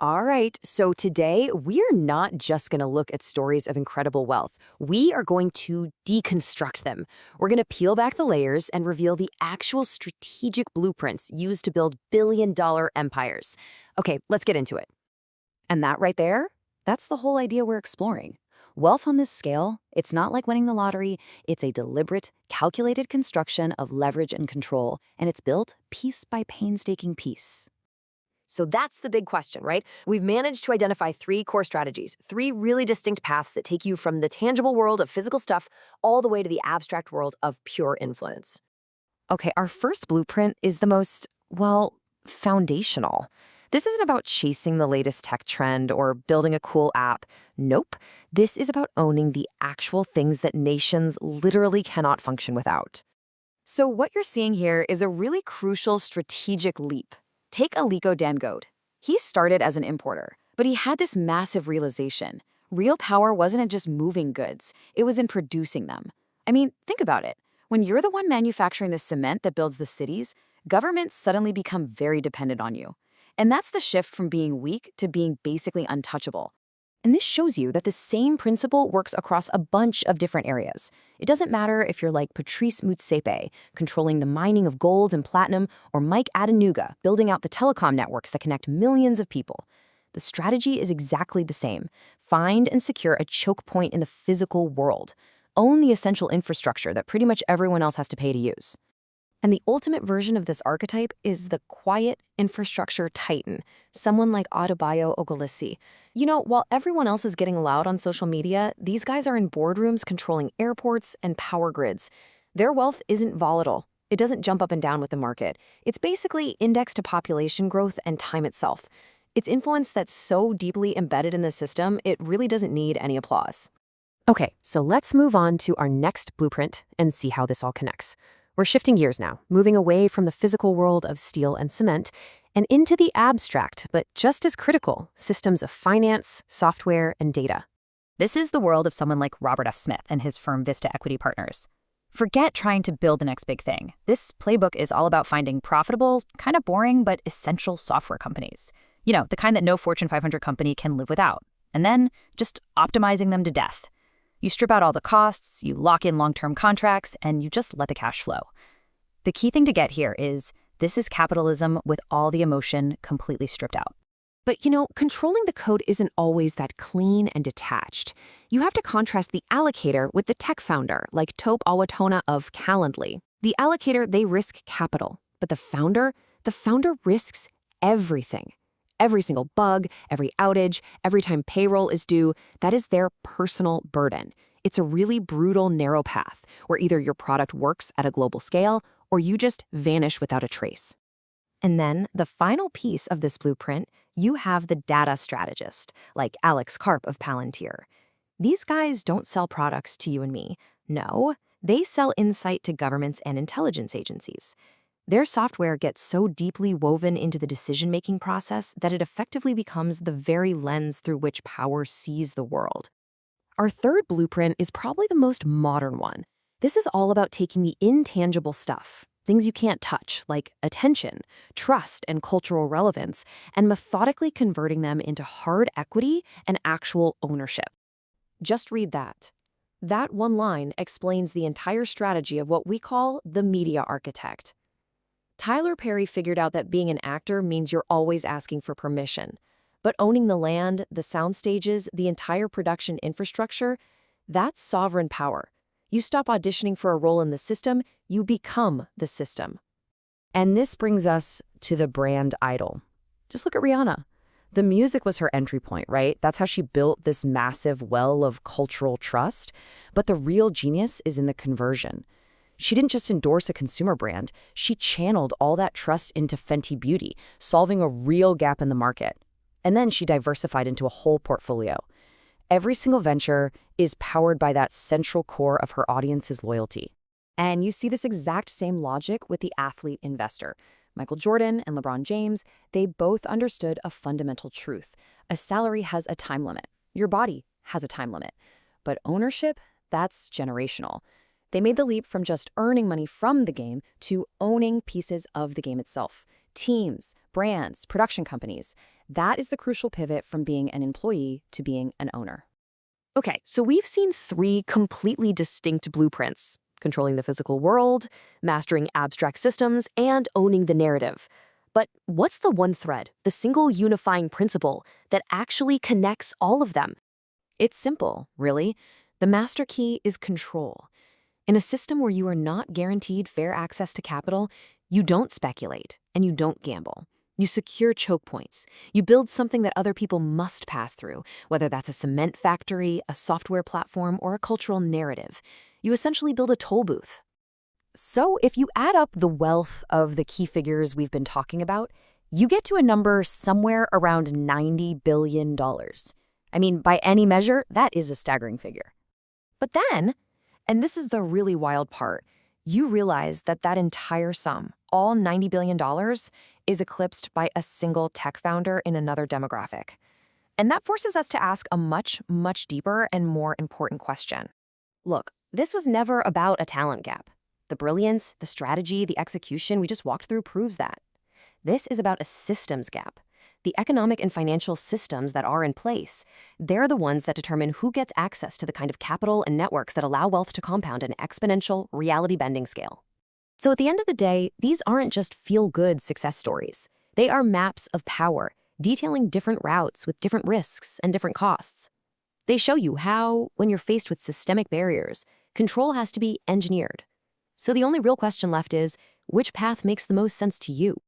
All right, so today we're not just going to look at stories of incredible wealth. We are going to deconstruct them. We're going to peel back the layers and reveal the actual strategic blueprints used to build billion-dollar empires. Okay, let's get into it. And that right there, that's the whole idea we're exploring. Wealth on this scale, it's not like winning the lottery. It's a deliberate, calculated construction of leverage and control, and it's built piece by painstaking piece. So that's the big question, right? We've managed to identify three core strategies, three really distinct paths that take you from the tangible world of physical stuff all the way to the abstract world of pure influence. Okay, our first blueprint is the most, well, foundational. This isn't about chasing the latest tech trend or building a cool app. Nope. This is about owning the actual things that nations literally cannot function without. So what you're seeing here is a really crucial strategic leap. Take Aliko Dangote. He started as an importer, but he had this massive realization. Real power wasn't in just moving goods, it was in producing them. I mean, think about it. When you're the one manufacturing the cement that builds the cities, governments suddenly become very dependent on you. And that's the shift from being weak to being basically untouchable. And this shows you that the same principle works across a bunch of different areas. It doesn't matter if you're like Patrice Motsepe, controlling the mining of gold and platinum, or Mike Adenuga, building out the telecom networks that connect millions of people. The strategy is exactly the same. Find and secure a choke point in the physical world. Own the essential infrastructure that pretty much everyone else has to pay to use. And the ultimate version of this archetype is the quiet infrastructure titan, someone like Adebayo Ogulisi. You know, while everyone else is getting loud on social media, these guys are in boardrooms controlling airports and power grids. Their wealth isn't volatile. It doesn't jump up and down with the market. It's basically indexed to population growth and time itself. It's influence that's so deeply embedded in the system, it really doesn't need any applause. Okay, so let's move on to our next blueprint and see how this all connects. We're shifting gears now, moving away from the physical world of steel and cement and into the abstract, but just as critical, systems of finance, software, and data. This is the world of someone like Robert F. Smith and his firm Vista Equity Partners. Forget trying to build the next big thing. This playbook is all about finding profitable, kind of boring, but essential software companies. You know, the kind that no Fortune 500 company can live without. And then just optimizing them to death. You strip out all the costs, you lock in long-term contracts, and you just let the cash flow. The key thing to get here is this is capitalism with all the emotion completely stripped out. But you know, controlling the code isn't always that clean and detached. You have to contrast the allocator with the tech founder, like Tope Awotona of Calendly. The allocator, they risk capital, but the founder risks everything. Every single bug, every outage, every time payroll is due, that is their personal burden. It's a really brutal, narrow path where either your product works at a global scale or you just vanish without a trace. And then the final piece of this blueprint, you have the data strategist, like Alex Karp of Palantir. These guys don't sell products to you and me. No, they sell insight to governments and intelligence agencies. Their software gets so deeply woven into the decision-making process that it effectively becomes the very lens through which power sees the world. Our third blueprint is probably the most modern one. This is all about taking the intangible stuff, things you can't touch, like attention, trust, and cultural relevance, and methodically converting them into hard equity and actual ownership. Just read that. That one line explains the entire strategy of what we call the media architect. Tyler Perry figured out that being an actor means you're always asking for permission. But owning the land, the sound stages, the entire production infrastructure, that's sovereign power. You stop auditioning for a role in the system, you become the system. And this brings us to the brand idol. Just look at Rihanna. The music was her entry point, right? That's how she built this massive well of cultural trust. But the real genius is in the conversion. She didn't just endorse a consumer brand, she channeled all that trust into Fenty Beauty, solving a real gap in the market. And then she diversified into a whole portfolio. Every single venture is powered by that central core of her audience's loyalty. And you see this exact same logic with the athlete investor. Michael Jordan and LeBron James, they both understood a fundamental truth. A salary has a time limit. Your body has a time limit. But ownership, that's generational. They made the leap from just earning money from the game to owning pieces of the game itself. Teams, brands, production companies. That is the crucial pivot from being an employee to being an owner. Okay, so we've seen three completely distinct blueprints: controlling the physical world, mastering abstract systems, and owning the narrative. But what's the one thread, the single unifying principle that actually connects all of them? It's simple, really. The master key is control. In a system where you are not guaranteed fair access to capital, you don't speculate and you don't gamble. You secure choke points. You build something that other people must pass through, whether that's a cement factory, a software platform, or a cultural narrative. You essentially build a toll booth. So if you add up the wealth of the key figures we've been talking about, you get to a number somewhere around $90 billion. I mean, by any measure, that is a staggering figure. But then, and this is the really wild part, you realize that that entire sum, all $90 billion, is eclipsed by a single tech founder in another demographic. And that forces us to ask a much, much deeper and more important question. Look, this was never about a talent gap. The brilliance, the strategy, the execution we just walked through proves that. This is about a systems gap. The economic and financial systems that are in place, they're the ones that determine who gets access to the kind of capital and networks that allow wealth to compound at an exponential, reality-bending scale. So at the end of the day, these aren't just feel-good success stories. They are maps of power, detailing different routes with different risks and different costs. They show you how, when you're faced with systemic barriers, control has to be engineered. So the only real question left is, which path makes the most sense to you?